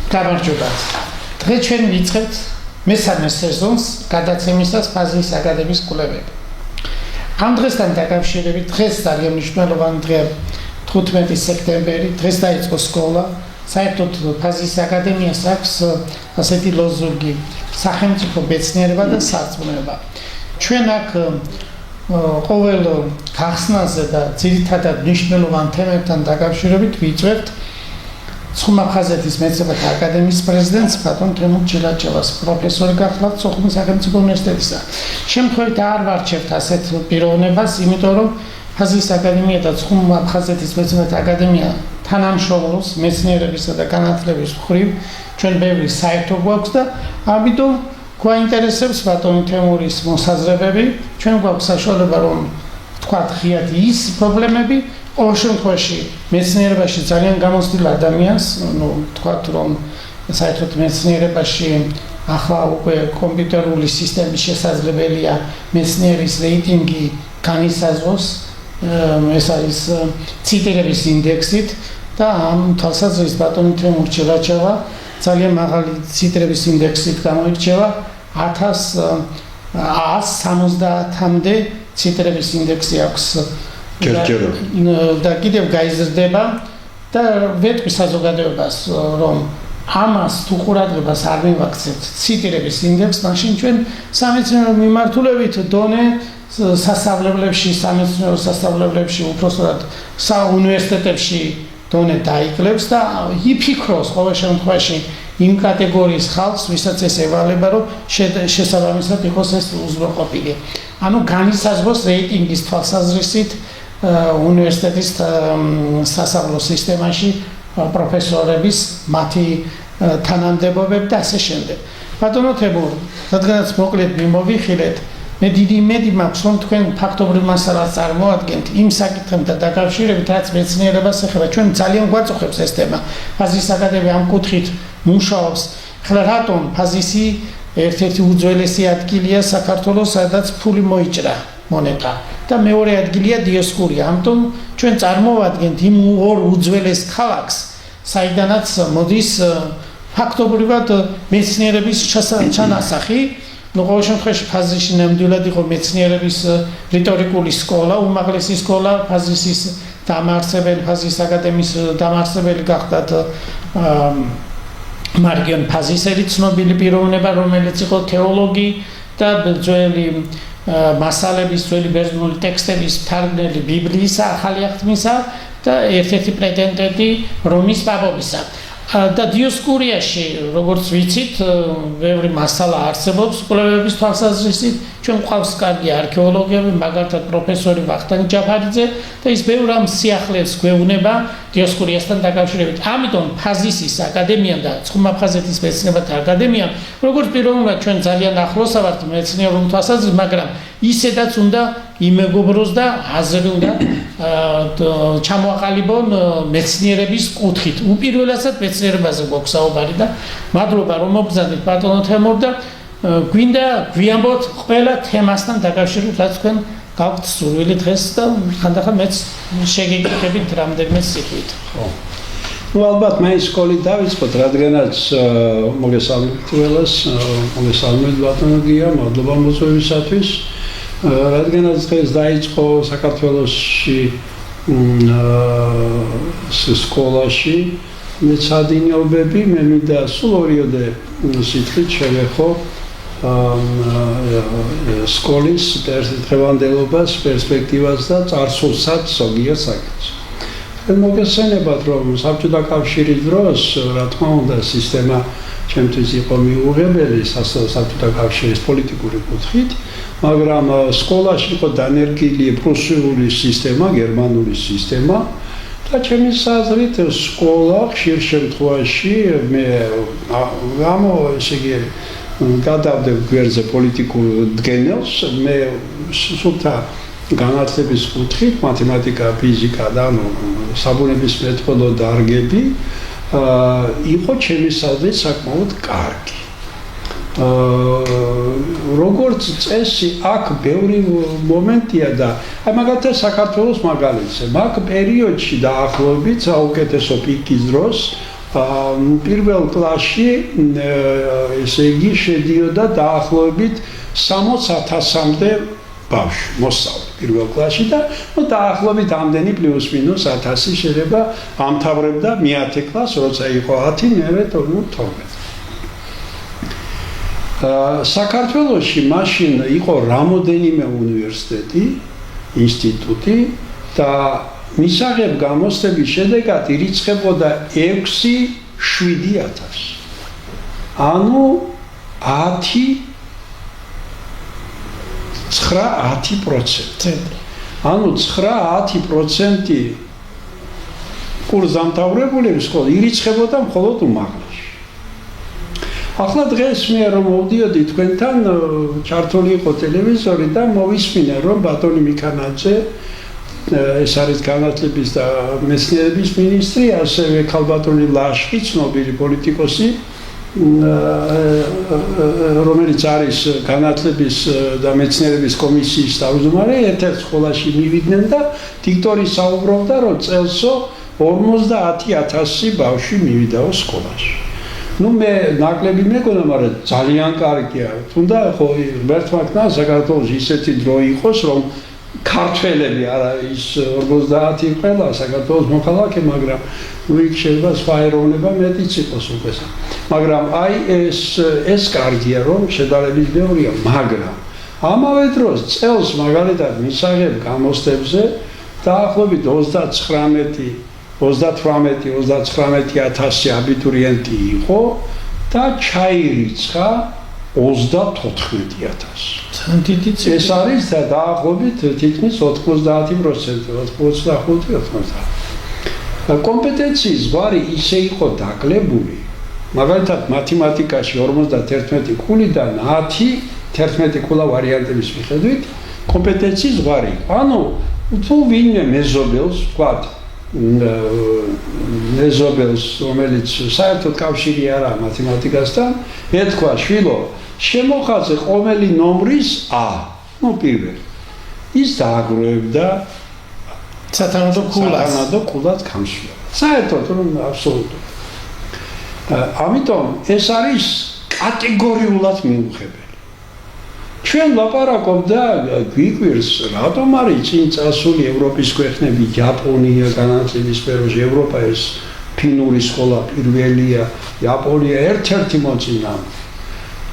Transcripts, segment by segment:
გამარჯობა. დღეს ჩვენ ვიწყებთ მესამე სეზონს გადაცემისას ფაზის აკადემიის კვლევები. ამ დღესთან დაკავშირებით დღეს ძალიან მნიშვნელოვანი დღეა 15 სექტემბერი, დღეს დაიწყო სკოლა. საერთოდ ფაზის აკადემიას აქვს ასეთი ლოზუნგი: სახელმწიფო მეცნიერება და სარწმუნოება. ჩვენ აქ ყოველ გახსნაზე და ძირითადად მნიშვნელოვან თემებთან დაკავშირებით ვიწვევთ ცხუნ-აფხაზეთის მეცნიერებათა აკადემიის პრეზიდენტს ბატონ თემურ ჩილაჩევას, პროფესორი გახლავთ სოხუმის სახელმწიფო უნივერსიტეტისა. შემთხვევით არ ვარჩევთ ასეთ პიროვნებას, იმიტომ რომ ფაზის აკადემია და ცხუნ-აფხაზეთის მეცნიერებათა აკადემია თანამშრომლობს მეცნიერებისა და განათლების მხრივ, ჩვენ ბევრი საერთო გვაქვს და ამიტომ გვაინტერესებს ბატონი თემურის მოსაზრებები, ჩვენ გვაქვს საშუალება რომ ვთქვათ ღიად ის პრობლემები, ყოველ შემთხვევაში მეცნიერებაში ძალიან გამოცდილ ადამიანს, ვთქვათ რომ საერთოდ მეცნიერებაში ახლა უკვე კომპიუტერული სისტემის შესაძლებელია მეცნიერის რეიტინგი განისაზღვროს, ეს არის ციტირების ინდექსით და ამ თვალსაზრისით ბატონი თემურ ჩილაჩევა ძალიან მაღალი ციტირების ინდექსით გამოირჩევა 1170-მდე ციტირების ინდექსი აქვს და კიდევ გაიზრდება და ვეტყვი საზოგადოებას რომ ამას თუ ყურადღებას არ მივაქცევთ ციტირების ინდექსს, მაშინ ჩვენ სამეცნიერო მიმართულებით დონე სასწავლებლებში, სამეცნიერო სასწავლებლებში, უпростоრად საუნივერსიტეტებში დონე დაიკლებს და იფიქროს ყოველ შემთხვევაში იმ კატეგორიის ხალხს, ვისაც ეს ევალება, რომ შესაბამისად იყოს ეს უზრუნველყოფილი. ანუ განისაზღვროს რეიტინგის თვალსაზრისით უნივერსიტეტის სასწავლო სისტემაში პროფესორების მათი თანამდებობები და ასე შემდეგ. ბატონო თემურ, რადგანაც მოკლედ მიმოვიხილეთ, მე დიდი იმედი მაქვს, რომ თქვენ ფაქტობრივ მასალას წარმოადგენთ იმ საკითხებთან დაკავშირებით, რაც მეცნიერებას ეხება. ჩვენ ძალიან გვაწუხებს ეს თემა. ფაზის აკადემია ამ კუთხით მუშაობს. ახლა რატომ ფაზისი ერთ-ერთი უძველესი ადგილია საქართველოს, სადაც ფული მოიჭრა მონეტა და მეორე ადგილია დიოსკურია. ამიტომ ჩვენ წარმოვადგენთ იმ ორ უძველეს ქალაქს, საიდანაც მოდის ფაქტობრივად მეცნიერების ჩანასახი. ყოველ შემთხვევაში ფაზისში ნამდვილად იყო მეცნიერების რიტორიკული სკოლა, უმაღლესი სკოლა, ფაზისის დამაარსებელი, ფაზის აკადემიის დამაარსებელი გახდათ მარგიონ ფაზისელი, ცნობილი პიროვნება, რომელიც იყო თეოლოგი და ძველი მასალების, ძველი ბერძნული ტექსტების მთარგმნელი ბიბლიისა, ახალი აღთქმისა და ერთ-ერთი პრეტენდენტი რომის პაპობისა. და დიოსკურიაში, როგორც ვიცით, ბევრი მასალა არსებობს კვლევების თვალსაზრისით. ჩვენ გვყავს კარგი არქეოლოგები, მაგალითად პროფესორი ვახტანგ ჯაფარიძე და ის ბევრ ამ სიახლეებს გვეუბნება დიოსკურიასთან დაკავშირებით. ამიტომ ფაზისის აკადემიამ და ცხუნ-აფხაზეთის მეცნიერებათა აკადემიამ, როგორც პიროვნულად ჩვენ ძალიან ახლოს ვართ მეცნიერულ თვალსაზრისით, მაგრამ ისედაც უნდა იმეგობროს და აზრი უნდა ჩამოაყალიბონ მეცნიერების კუთხით. უპირველესად მეცნიერებაზე გვაქვს საუბარი და მადლობა რომ მოგზავნით ბატონო თემურ და გვინდა გვიამბოთ ყველა თემასთან დაკავშირებით, რაც თქვენ გაქვთ სურვილი დღეს და ხანდახან მეც შეგეკითხებით რამდენიმე სიტყვით. ალბათ მე სკოლით დავიწყოთ, რადგანაც მოგესალმებით ყველას, მოგესალმებით ბატონო გია, მადლობა მოწვევისათვის. რადგანაც დღეს დაიწყო საქართველოში სკოლაში მეცადინეობები, მე მინდა სულ ორიოდე სიტყვით შევეხო სკოლის დღევანდელობას, პერსპექტივას და წარსულსაც ზოგიერთ საკითხს. მოგესალმებათ, რომ საბჭოთა კავშირის დროს, რა თქმა უნდა, სისტემა ჩემთვის იყო მიუღებელი საბჭოთა კავშირის პოლიტიკური კუთხით, მაგრამ სკოლაში იყო დანერგილი პრუსიული სისტემა, გერმანული სისტემა და ჩემი აზრით სკოლა ხშირ შემთხვევაში მე ესე იგი გადავდებ გვერდზე პოლიტიკურ დგენელს, მე სულთა განათლების კუთხით, მათემატიკა, ფიზიკა და საბუნების მეთოდო დარგები იყო ჩემი აზრით საკმაოდ კარგი. როგორც წესი აქ ბევრი მომენტია და აი მაგალითად საქართველოს მაგალითზე მაგ პერიოდში დაახლოებით საუკეთესო პიკის დროს პირველ კლასში ესე იგი შედიოდა დაახლოებით 60,000-მდე ბავშვი მოსწავლე პირველ კლასში და დაახლოებით ამდენი პლუს მინუს 1000 შეიძლება ამთავრებდა მე-10 კლასს, როცა იყო 10, მერე 12. საქართველოში მაშინ იყო რამოდენიმე უნივერსიტეტი, ინსტიტუტი და მისაღებ გამოცდების შედეგად ირიცხებოდა 6-7,000. ანუ 9-10%. ანუ 9-10% კურსდამთავრებულების სკოლა ირიცხებოდა მხოლოდ უმაღლესში. ახლა დღეს მე რომ მოვდიოდი თქვენთან, ჩართული იყო ტელევიზორი და მოვისმინე რომ ბატონი მიქანაძე ეს არის განათლების და მეცნიერების მინისტრი, ასევე ქალბატონი ლაშხი, ცნობილი პოლიტიკოსი, რომელიც არის განათლების და მეცნიერების კომისიის თავმჯდომარე, ერთ-ერთ სკოლაში მივიდნენ და დიქტორი საუბრობდა, რომ წელსო 50,000 ბავშვი მივიდაო სკოლაში. ნუ მე ნაკლები მეგონა, მაგრამ ძალიან კარგია. თუნდა ხო ღმერთმა ქნა საქართველოს ისეთი დრო იყოს, რომ ქართველები არა ის 50 ყველა საქართველოს მოქალაქე, მაგრამ იქ შეიძლება სხვა ეროვნება მეტიც იყოს უკვე. მაგრამ აი ეს კარგია, რომ შედარებით ბევრია, მაგრამ ამავე დროს წელს მაგალითად მისაღებ გამოცდებზე დაახლოებით 38,000 აბიტურიენტი იყო და ჩაირიცხა 34,000. ეს არის დაახლოებით თითქმის 90%, 85-90%. კომპეტენციის ზღვარი ისე იყო დაკლებული, მაგალითად მათემატიკაში 51 ქულიდან 10-11 ქულა ვარიანტების მიხედვით კომპეტენციის ზღვარი. ანუ თუ ვინმე მეზობელს, ვთქვათ, მეზობელს, რომელიც საერთოდ კავშირი არ აქვს მათემატიკასთან, ეთქვა შვილო, შემოხაზე ყოველი ნომრის A, ნუ პირველი. ის დააგროვებდა სათანადო ქულას გამშვიდობად. საერთოდ რომ აბსოლუტურად. ამიტომ ეს არის კატეგორიულად მიუღებელი. ჩვენ ლაპარაკობ და გვიკვირს, რატომ არის წინ წასული ევროპის ქვეყნები, იაპონია განათლების სფეროში, ევროპა ეს ფინური სკოლა პირველია, იაპონია ერთ-ერთი მოწინააღმდეგე.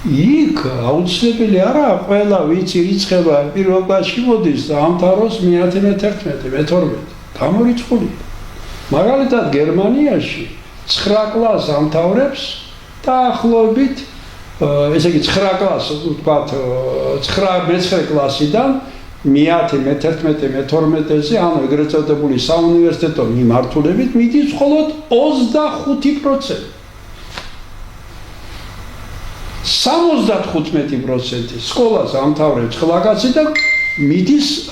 იქ აუცილებელი არა ყველა ვინც ირიცხება პირველ კლასში მოდის და ამთავროს მე-11, მე-12. გამორიცხულია. მაგალითად გერმანიაში 9 კლასს ამთავრებს დაახლოებით ესე იგი 9 კლასს ვთქვათ 9 კლასიდან მე-10, მე-11, მე-12-ზე ანუ ეგრეთ წოდებული საუნივერსიტეტო მიმართულებით მიდის მხოლოდ 25%. 75% სკოლას ამთავრებს ხლაკაცი და მიდის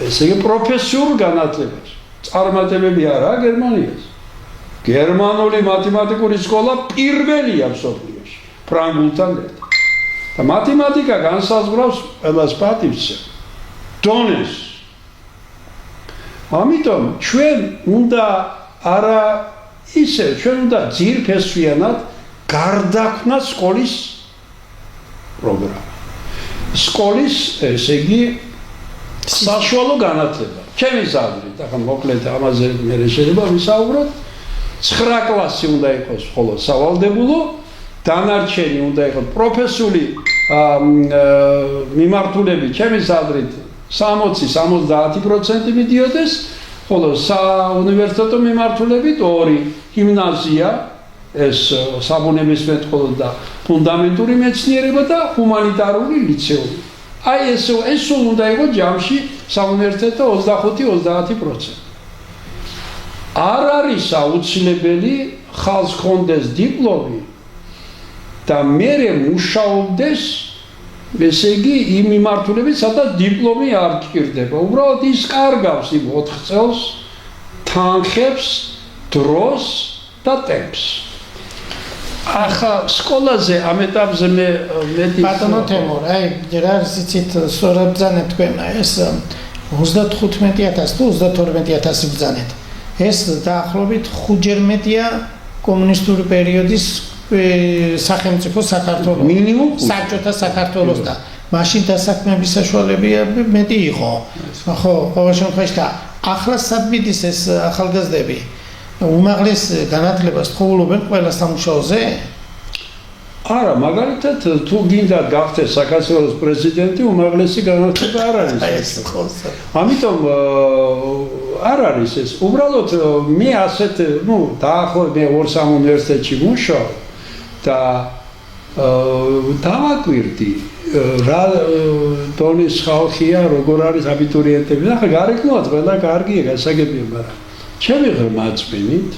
ესე იგი პროფესიულ განათლებაში. წარმატებები არაა გერმანიას. გერმანული მათემატიკური სკოლა პირველია მსოფლიოში, ფრანგულთან ერთად. და მათემატიკა განსაზღვრავს ყველას პატივს, დონეს. ამიტომ ჩვენ უნდა არა ისე, ჩვენ უნდა ძირფესვიანად გარდაქმნა სკოლის პროგრამა. სკოლის, ესე იგი, საშუალო განათლება. ჩემი აზრით, ახლა მოკლედ ამაზე მე შეიძლება ვისაუბროთ. 9 კლასი უნდა იყოს მხოლოდ სავალდებულო, დანარჩენი უნდა იყოს პროფესიული მიმართულები, ჩემი აზრით 60-70% მიდიოდეს, ხოლო საუნივერსიტეტო მიმართულებით 2 გიმნაზია, ეს საბუნებისმეტყველო და ფუნდამენტური მეცნიერება და ჰუმანიტარული ლიცეუმი. აი ეს სულ უნდა იყოს ჯამში საუნივერსიტეტო 25-30%. არ არის აუცილებელი ხალხს ჰქონდეს დიპლომი და მერე მუშაობდეს, ესე იგი იმ მიმართულებით, სადაც დიპლომი არ გჭირდება. უბრალოდ ის კარგავს იმ 4 წელს, თანხებს, დროს და ტემპს. ახლა სკოლაზე ამ ეტაპზე მე ბატონო თემურ, აი რა იცით სწორად ბრძანეთ თქვენ ეს 35,000 თუ 32,000 ბრძანეთ. ეს დაახლოებით 5-ჯერ მეტია კომუნისტური პერიოდის სახელმწიფო საქართველოს მინიმუმ საბჭოთა საქართველოს და მაშინ დასაქმების საშუალებია მეტი იყო. ხო, ყოველ შემთხვევაში და ახლა საბმიდის ეს ახალგაზრდები უმაღლეს განათლებას თხოვლობენ ყველა სამუშაოზე? არა, მაგალითად, თუ გინდა გახდეს საქართველოს პრეზიდენტი, უმაღლესი განათლება არ არის. ამიტომ არ არის ეს. უბრალოდ მე ასეთ, დაახლოებით მე 2-3 უნივერსიტეტში მუშაობ და დავაკვირდი რა დონის ხალხია, როგორ არის აბიტურიენტები. ახლა გარეკნულად ყველა კარგია, გასაგებია, მაგრამ ჩემი ღრმაწმინით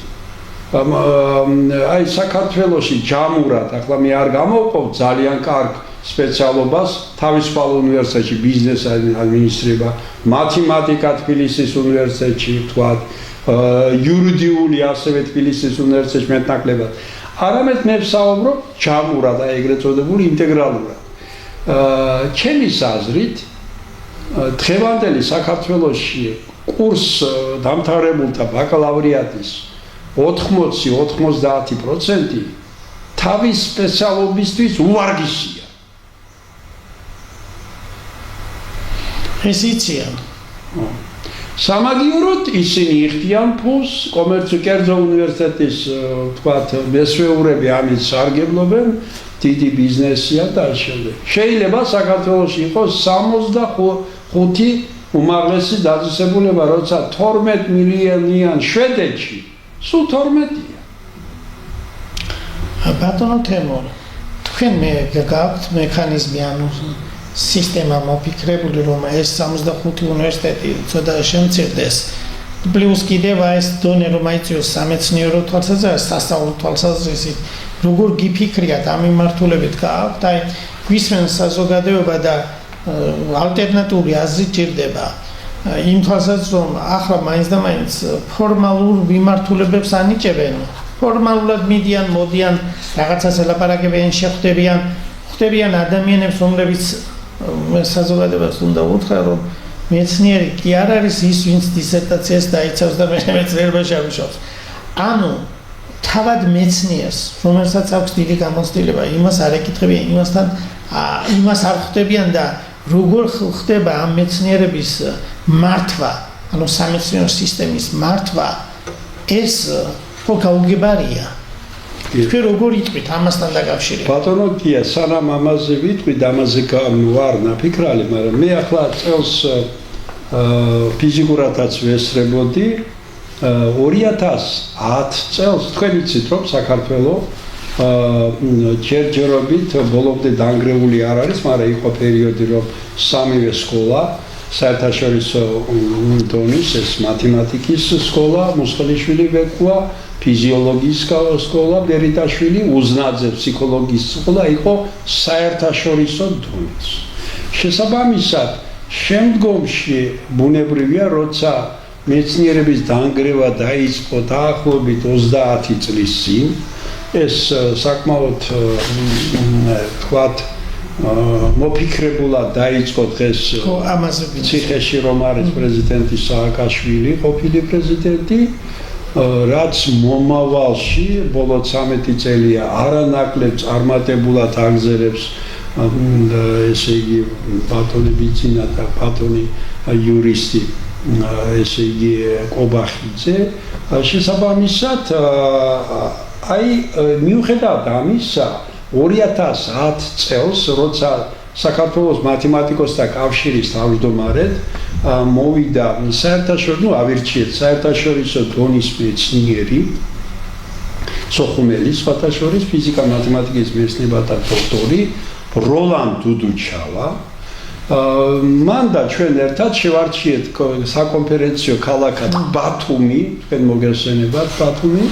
აი საქართველოში ჯამურად ახლა მე არ გამოვყავ ძალიან კარგ სპეციალობას თავისუფალ უნივერსიტეტში ბიზნეს ადმინისტრირება, მათემატიკა თბილისის უნივერსიტეტში ვთქვათ, იურიდიული ასევე თბილისის უნივერსიტეტში მეტნაკლებად. არამედ მე ვსაუბრობ ჯამურად, აი ეგრეთ წოდებული ინტეგრალურად. ჩემი აზრით დღევანდელი საქართველოში კურს დამთავრებულთა ბაკალავრიატის 80-90% თავის სპეციალობისთვის უვარგისია. ეს იციან. სამაგიეროდ ისინი იხდიან ფულს, კერძო უნივერსიტეტის ვთქვათ მესვეურები ამით სარგებლობენ, დიდი ბიზნესია და ამ შემდეგ. შეიძლება საქართველოში იყოს 65 უმაღლესი დაწესებულება, როცა 12 მილიონიან შვედეთში სულ 12-ია. ბატონო თემურ, თქვენ გაქვთ მექანიზმი, ანუ სისტემა მოფიქრებული, რომ ეს 65 უნივერსიტეტი ცოტა შემცირდეს. პლუს კიდევ ეს დონე რომ აიწიოს სამეცნიერო თვალსაზრისით, სასწავლო თვალსაზრისით, როგორ გიფიქრიათ ამ მიმართულებით გაქვთ? აი, გვისმენს საზოგადოება და ალტერნატიული აზრი ჭირდება. იმ თვალსაზრისით, რომ ახლა მაინც და მაინც ფორმალურ მიმართულებებს ანიჭებენ, ფორმალურად მიდიან, მოდიან, რაღაცას ელაპარაკებიან, ხვდებიან ადამიანებს, რომლებიც საზოგადოებას უნდა უთხრა, რომ მეცნიერი კი არ არის ის, ვინც დისერტაციას დაიცავს და მეცნიერებაში ამუშავებს. ანუ თავად მეცნიერს, რომელსაც აქვს დიდი გამოცდილება, იმას არ ეკითხებიან, იმას არ ხვდებიან და როგორ ხდება ამ მეცნიერების მართვა, ანუ სამეცნიერო სისტემის მართვა, ეს ხო გაუგებარია. თქვენ როგორ იტყვით ამასთან დაკავშირებით? ბატონო, გია, სანამ ამაზე ვიტყვით, ამაზე ვარ ნაფიქრალი, მაგრამ მე ახლა წელს ფიზიკურადაც ვესწრებოდი 2010 წელს თქვენ იცით რომ საქართველოს ჯერჯერობით ბოლომდე დანგრეული არ არის, მაგრამ იყო პერიოდი რომ სამივე სკოლა საერთაშორისო დონის ეს მათემატიკის სკოლა მუსხელიშვილი ვეკვა, ფიზიოლოგიის სკოლა ბერიტაშვილი, უზნაძე ფსიქოლოგიის სკოლა იყო საერთაშორისო დონის. შესაბამისად, შემდგომში ბუნებრივია, როცა მეცნიერების დანგრევა დაიწყო დაახლოებით 30 წლის წინ, ეს საკმაოდ ვთქვათ მოფიქრებულად დაიწყო დღეს ციხეში რომ არის პრეზიდენტი სააკაშვილი, ყოფილი პრეზიდენტი, რაც მომავალში ბოლო 13 წელია არანაკლებ წარმატებულად აგზელებს ესე იგი ბატონი ბიძინა და ბატონი იურისტი ესე იგი კობახიძე შესაბამისად აი მიუხედავად ამისა 2010 წელს როცა საქართველოს მათემატიკოსთა კავშირის თავმჯდომარედ მოვიდა საერთაშორისო დონის მეცნიერი სოხუმელის სხვათა შორის ფიზიკა მათემატიკის მეცნიერებათა დოქტორი როლან დუდუჩავა მან და ჩვენ ერთად შევარჩიეთ საკონფერენციო ქალაქად ბათუმი, თქვენ მოგესწრებათ ბათუმი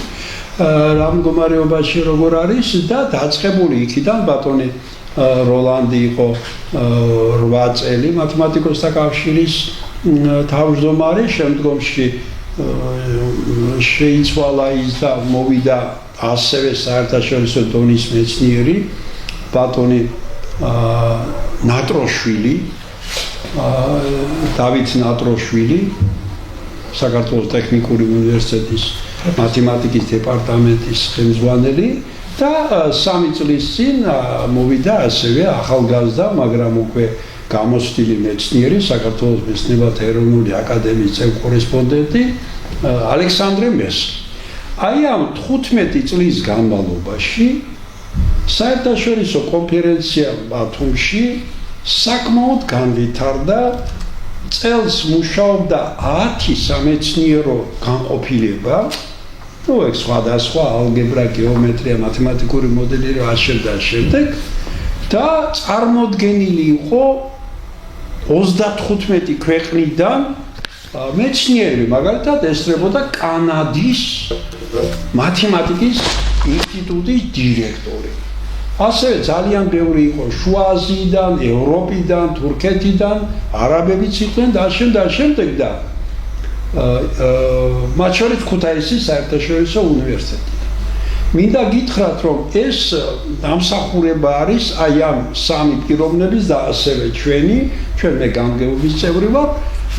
რა მდგომარეობაში როგორ არის და დაწყებული იქიდან ბატონი როლანდი იყო 8 წელი მათემატიკოსთა კავშირის თავმჯდომარე, შემდგომში შეიცვალა ის და მოვიდა ასევე საერთაშორისო დონის მეცნიერი ბატონი ნატროშვილი, დავით ნატროშვილი საქართველოს ტექნიკური უნივერსიტეტის მათემატიკის დეპარტამენტის ხელმძღვანელი და 3 წლის წინ მოვიდა ასევე ახალგაზრდა, მაგრამ უკვე გამოცდილი მეცნიერი, საქართველოს მეცნიერებათა ეროვნული აკადემიის წევრი კორესპონდენტი ალექსანდრე მესლი. აი ამ 15 წლის განმავლობაში საერთაშორისო კონფერენცია ბათუმში საკმაოდ განვითარდა. წელს მუშაობდა 10 სამეცნიერო განყოფილება, ეგ სხვადასხვა ალგებრა, გეომეტრია, მათემატიკური მოდელირება და შემდეგ და წარმოდგენილი იყო 35 ქვეყნიდან მეცნიერები, მაგალითად ესწრებოდა კანადის მათემატიკის ინსტიტუტის დირექტორი. ასევე ძალიან ბევრი იყო შუა აზიიდან, ევროპიდან, თურქეთიდან, არაბებიც იყვნენ და შემდეგ და მათ შორის ქუთაისის საერთაშორისო უნივერსიტეტიდან. მინდა გითხრათ, რომ ეს დამსახურება არის აი ამ 3 პიროვნების და ასევე ჩვენ მე გამგეობის წევრი ვარ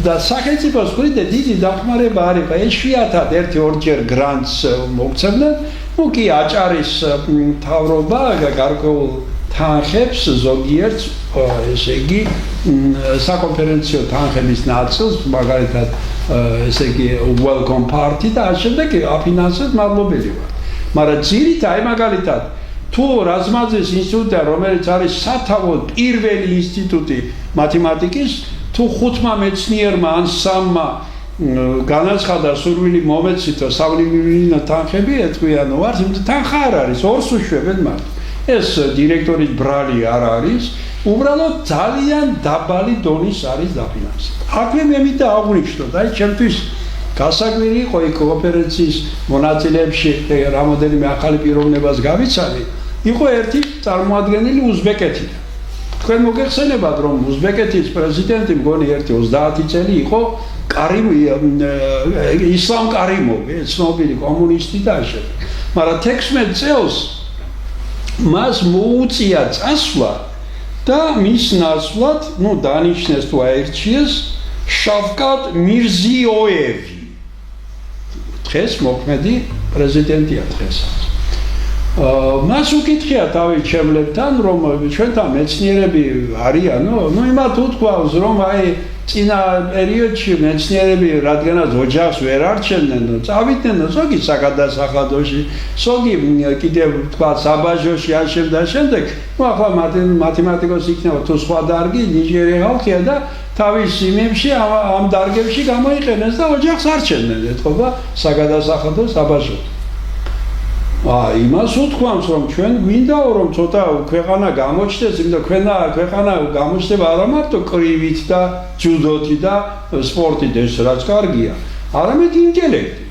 და სახელმწიფოს მხრიდან დიდი დახმარება არის, ეშვიათად 1-2 გრანტს მოგცემდნენ. კი აჭარის მთავრობა გარკვეულ თანხებს ზოგიერთ ესე იგი საკონფერენციო თანხების ნაწილს, მაგალითად ესე იგი welcome party და შემდეგ აფინანსებს მადლობელი ვარ. მაგრამ ძირითადად მაგალითად თუ რაზმაძის ინსტიტუტი, რომელიც არის სათავო პირველი ინსტიტუტი მათემატიკის, თუ 5 მეცნიერმა ან 3-მა განაცხადა სურვილი მომეცითო სავლიმინო თანხები, ეთქვიანო ვარ, თანხა არ არის, ორს უშვებენ მარტო. ეს დირექტორის ბრალი არ არის, უბრალოდ ძალიან დაბალი დონის არის დაფინანსება. აქვე მე მინდა აღვნიშნოთ, აი ჩემთვის გასაკვირი იყო იქ კონფერენციის მონაწილეებში რამოდენიმე ახალი პიროვნებას გავიცანი, იყო ერთი წარმოადგენელი უზბეკეთიდან. თქვენ მოგეხსენებათ, რომ უზბეკეთის პრეზიდენტი მგონი ერთი 30 წელი იყო ისლამ კარიმოვი, ცნობილი კომუნისტი და ასე. მაგრამ 16 წელს მას მოუწია წასვლა და მის ნაცვლად, დანიშნეს თუ აირჩიეს შავკატ მირზიოევი. დღეს მოქმედი პრეზიდენტია დღესაც. მას უკითხია თავი ჩემლებთან, რომ ჩვენთან მეცნიერები არიანო, იმათ უთქვავს, რომ აი წინა პერიოდში მეცნიერები რადგანაც ოჯახს ვერ არჩევდნენ, წავიდნენ ზოგი საგადასახადოში, ზოგი კიდევ თქვა საბაჟოში შემდეგ, ახლა მათემატიკოსი იქნება თუ სხვა დარგი, ნიჟერი ხალხია და თავის იმებში ამ დარგებში გამოიყენეს და ოჯახს არჩევდნენ, ეთქობა საგადასახადო საბაჟო. იმას უთქვამს, რომ ჩვენ გვინდაო, რომ ცოტა ქვეყანა გამოჩნდეს, იმიტომ ქვეყანა გამოჩნდება არა მარტო კრივით და ჯუდოთი და სპორტით, ეს რაც კარგია, არამედ ინტელექტით.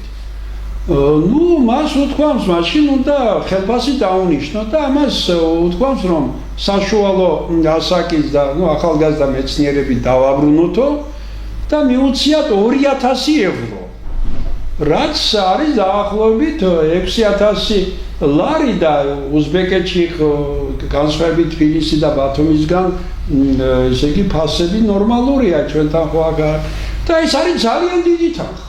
მას უთქვამს, მაშინ უნდა ხელფასი დაუნიშნო და ამას უთქვამს, რომ საშუალო ასაკის და ახალგაზრდა მეცნიერები დავაბრუნოთო და მიუციათ 2000 ევრო. რაც არის დაახლოებით 6000 ლარი და უზბეკეთში განსხვავებით თბილისი და ბათუმისგან ესე იგი ფასები ნორმალურია ჩვენთან ხო აგარ და ეს არის ძალიან დიდი თანხა.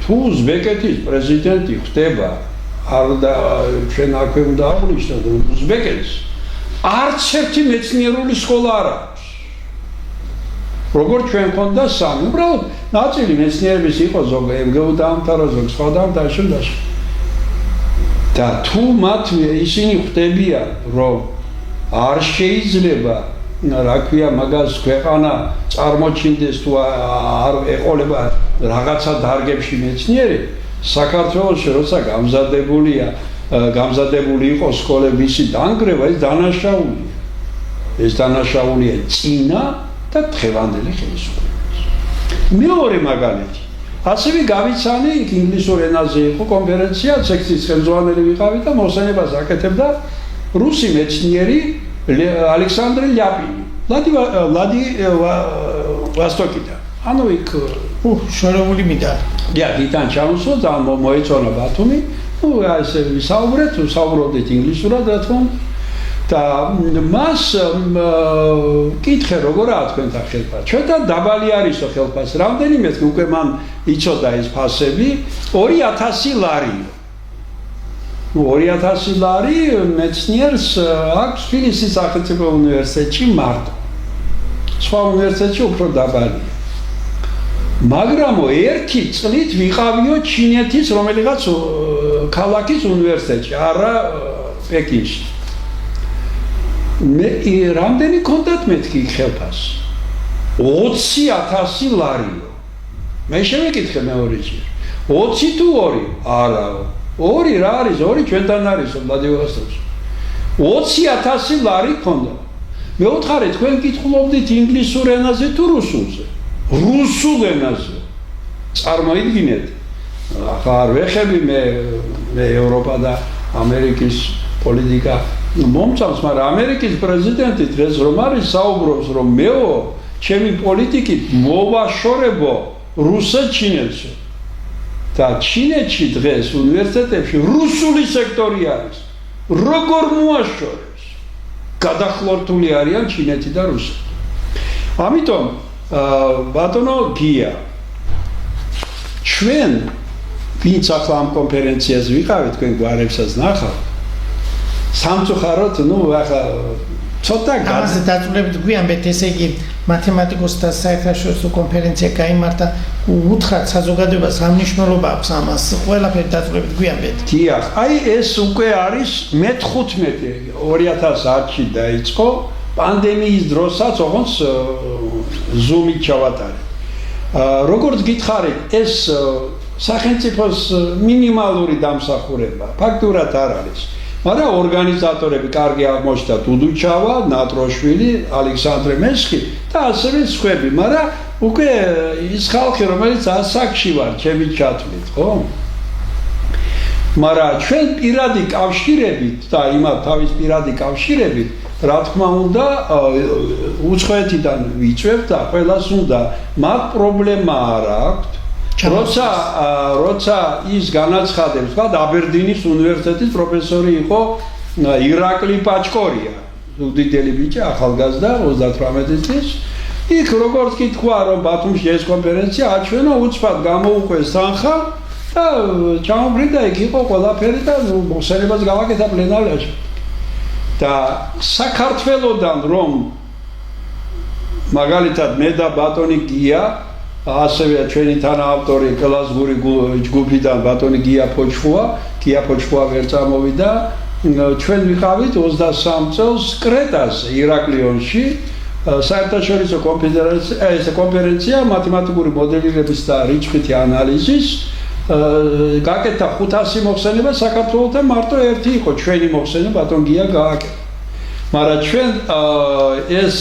თუ უზბეკეთის პრეზიდენტი ხდება არ და ჩვენ აქვე უნდა აღვნიშნოთ რომ უზბეკეთს არც ერთი მეცნიერული სკოლა არ აქვს. როგორც ჩვენ ხონდა 3, უბრალოდ ნაწილი მეცნიერების იყო ზოგ MGU დაამთავრა, ზოგ სხვა დაამთავრა და თუ მათ ისინი ხვდებიან, რომ არ შეიძლება, რა ქვია, მაგას ქვეყანა წარმოჩინდეს თუ არ ეყოლება რაღაცა დარგებში მეცნიერი, საქართველოში როცა გამზადებული იყო სკოლების დანგრევა, ეს დანაშაულია წინა და დღევანდელი ხელისუფლების. მეორე მაგალითი. ასევე გავიცანი, ინგლისურ ენაზე იყო კონფერენცია, სექციის ხელმძღვანელი ვიყავი და მოსვენებას აკეთებდა რუსი მეცნიერი ალექსანდრე ლიაპინი, ვლადივოსტოკიდან. ანუ იქ შორეული მიდარი. დიდან ჩამოსვლა და მოეწონა ბათუმი. ესე ვისაუბრეთ, ვსაუბრობდით ინგლისურად, რა თქმა უნდა. და მას კითხე როგორაა თქვენთან ხელფასი. ჩვენთან დაბალი არისო ხელფასი. რამდენიმე დღე უკვე მან იცოდა ეს ფასები 2000 ლარიო. 2000 ლარი მეცნიერს აქვს თბილისის სახელმწიფო უნივერსიტეტში მარტო. სხვა უნივერსიტეტში უფრო დაბალია. მაგრამ ერთი წლით ვიყავიო ჩინეთის რომელიღაც ქალაქის უნივერსიტეტში, არა პეკინში. მე რამდენი კონდათ მეთქი ხელფასი? 20,000 ლარიო. მე შევეკითხე მეორეჯერ. 20 თუ 2? არაო. 2 რა არის? 2 ჩვენთან არის ვლადივოსტოკში. 20,000 ლარი ქონდა. მე ვთხარი თქვენ კითხულობდით ინგლისურ ენაზე თუ რუსულზე? რუსულ ენაზე. წარმოიდგინეთ. ახლა არ ვეხები მე ევროპა და ამერიკის პოლიტიკა მომწონს, მაგრამ ამერიკის პრეზიდენტი დღეს რომ არის საუბრობს რომ მეო ჩემი პოლიტიკით მოვაშორებო რუსეთ ჩინეთში. და ჩინეთში დღეს უნივერსიტეტებში რუსული სექტორი არის. როგორ მოაშორებს? გადახლორთული არიან ჩინეთი და რუსეთი. ამიტომ ბატონო გია ჩვენ ვინც ახლა ამ კონფერენციაზე ვიყავით თქვენ გვარებსაც ნახავთ სამწუხაროდ ახლა ცოტა ამაზე დაწვრილებით გვიანბეთ ესე იგი მათემატიკოსთა საერთაშორისო კონფერენცია გაიმართა უთხრათ საზოგადოებას რა მნიშვნელობა აქვს ამას ყველაფერი დაწვრილებით გვიანბეთ დიახ აი ეს უკვე არის მე-15 2010-ში დაიწყო პანდემიის დროსაც ოღონდ ზუმით ჩავატარეთ როგორც გითხარით ეს სახელმწიფოს მინიმალური დამსახურება ფაქტურად არ არის მაგრამ ორგანიზატორები კარგი აღმოჩნდა დუდუჩავა, ნატროშვილი, ალექსანდრე მესხი და ასევე სხვები, მაგრამ უკვე ის ხალხი რომელიც ასაკში ვარ, ჩემი ჩათვლით, ხო? მაგრამ ჩვენ პირადი კავშირებით და იმათ თავის პირადი კავშირებით, რა თქმა უნდა, უცხოეთიდან ვიწვევთ და ყველას უნდა, მათ პრობლემა არ აქვს. როცა ის განაცხადებს, თქვა აბერდინის უნივერსიტეტის პროფესორი იყო ირაკლი პაჭკორია, უდიდელი ბიჭი, ახალგაზრდა 38 წლის. იქ როგორც კი თქვა, რომ ბათუმში ეს კონფერენცია აჩვენა, უცბად გამოუყვეს თანხა და ჩამობრინდა იქ იყო ყველაფერი და მოხსენებას გავაკეთა პლენარიაში. და საქართველოდან რომ მაგალითად მე და ბატონი გია ასევე ჩვენი თანაავტორი კლასგური ჯგუფიდან ბატონი გია ფოჩხუა ვერ წამოვიდა ჩვენ ვიყავით 23 წელს კრეტაზე ირაკლიონში საერთაშორისო კონფერენცია მათემატიკური მოდელირების და რიცხვითი ანალიზის გაკეთა 500 მოხსენება საქართველოსთან მარტო ერთი იყო ჩვენი მოხსენება ბატონ გია გააკეთა მაგრამ ჩვენ ეს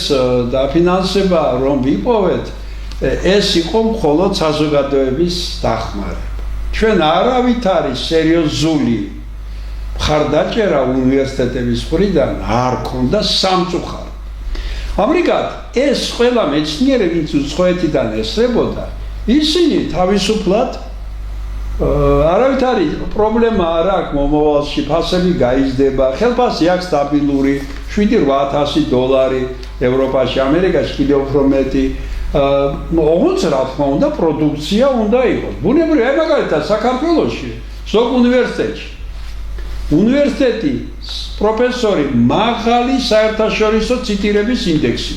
დაფინანსება რომ ვიპოვეთ ეს იყო მხოლოდ საზოგადოების დახმარება. ჩვენ არავით არის სერიოზული მხარდაჭერა უნივერსიტეტების მხრიდან არ ქონდა სამწუხაროდ. ამრიგად ეს ყველა მეცნიერი ვინც უცხოეთიდან ესწრებოდა, ისინი თავისუფლად არავით არის პრობლემა არ აქვს მომავალში ფასები გაიზრდება, ხელფასი აქვს სტაბილური 7-8,000 ევროპაში, ამერიკაში კიდევ უფრო მეტი ოღონდ რა თქმა უნდა პროდუქცია უნდა იყოს. ბუნებრივია, აი მაგალითად საქართველოში, ზოგ უნივერსიტეტში. უნივერსიტეტი პროფესორი მაღალი საერთაშორისო ციტირების ინდექსი.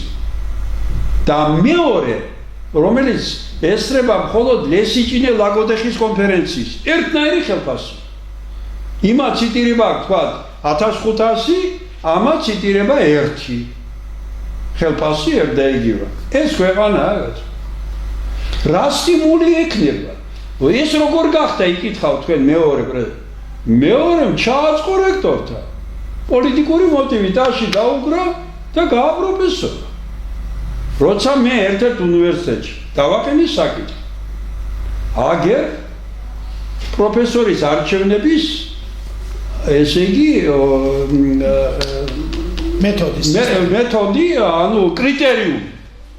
და მეორე, რომელიც ესწრება მხოლოდ ლესიჭინე ლაგოდეხის კონფერენციის, ერთნაირი ხელფასი. იმა ციტირება თქვა 1500, ამა ციტირება 1. ხელფასი ერდაიგივა. ეს ქვეყანაა. რა სტიმული ექნება? ეს როგორ გახდა იკითხავ თქვენ მეორემ ჩააწყო რექტორთან. პოლიტიკური მოტივით აში დაუგრა და გააპროფესორა. როცა მე ერთ-ერთ უნივერსიტეტში დავაყენე საკითხი. აგერ პროფესორის არჩევნების ესე იგი მეთოდი, ანუ კრიტერიუმი,